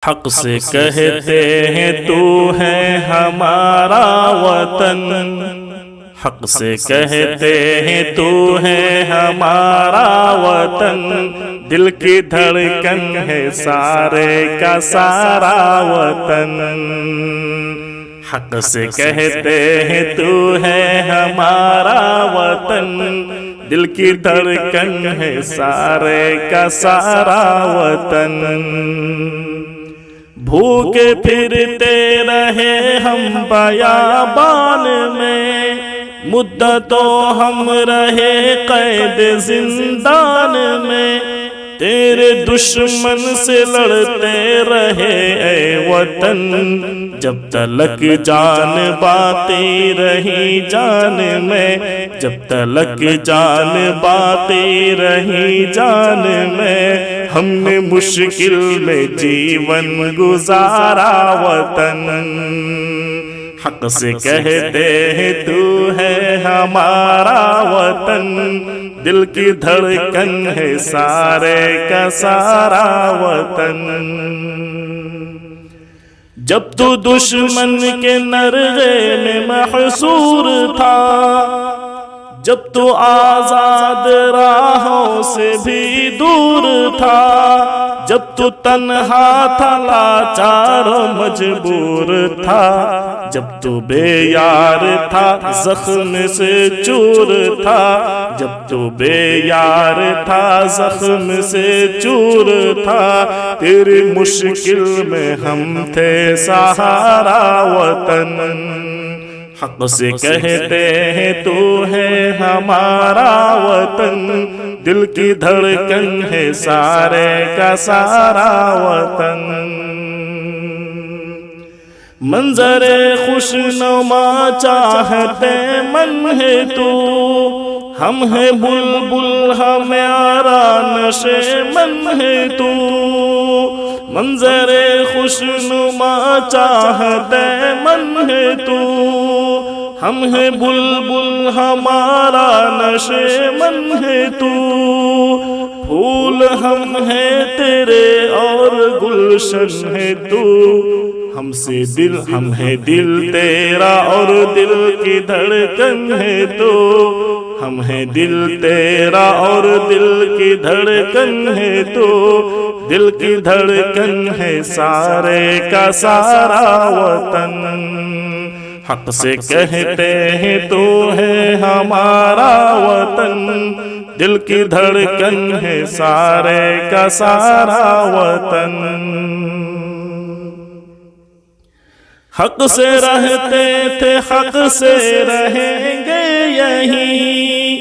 हक से कहते हैं तू है हमारा वतन, हक से कहते हैं तू है हमारा वतन, दिल की धड़कन है सारे का सारा वतन। हक से कहते हैं तू है हमारा वतन, दिल की धड़कन है सारे का सारा वतन। भूखे फिरते रहे हम बयाबान में, मुद्दतों हम रहे कैद जिंदान में, तेरे दुश्मन से लड़ते रहे ऐ वतन, जब तलक जान बाती रही जान में, जब तलक जान बाती रही जान में, हमने मुश्किल में जीवन गुजारा वतन। हक से कहते हैं तू है हमारा वतन, दिल की धड़कन है सारे का सारा वतन। जब तू दुश्मन के नरगे में महसूर था, जब तू आजाद राहों से भी दूर था, जब तू तन्हा था लाचार मजबूर था, जब तू बेयार था जख्म से चूर था, जब तू बेयार था जख्म से चूर था, तेरी मुश्किल में हम थे सहारा वतन। हक से कहते हैं तू है हमारा वतन, दिल की धड़कन है सारे का सारा वतन। मंजरे खुशनुमा चाहते मन है तू, हम है बुलबुल हमारा नशे मन है तू, मंजरे खुशनुमा चाहते मन है तू, हम है बुलबुल हमारा नशे मन है तू, फूल हम है तेरे और गुलशन है तू, हमसे दिल हम है दिल तेरा और दिल की धड़कन है तो, हम है दिल तेरा और दिल की धड़कन है तो, दिल की धड़कन है सारे का सारा वतन। हक से कहते हैं तू है हमारा वतन, दिल की धड़कन है सारे का सारा वतन। हक से रहते थे हक से रहेंगे यहीं,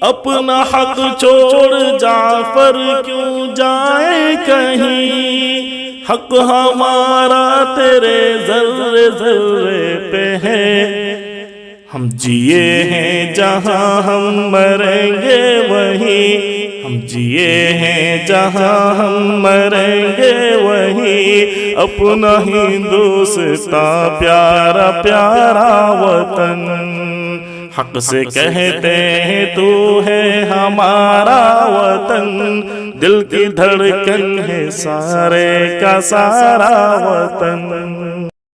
अपना हक छोड़ जाफर क्यों जाए कहीं, हक हमारा तेरे ज़र्रे ज़र्रे पे है, हम जिए हैं जहाँ हम मरेंगे वहीं, हम जिए हैं जहाँ हम मरेंगे वहीं, अपना हिंदुस्तान प्यारा प्यारा वतन। हक से कहते हैं तू है हमारा वतन, दिल की धड़कन है सारे का सारा वतन।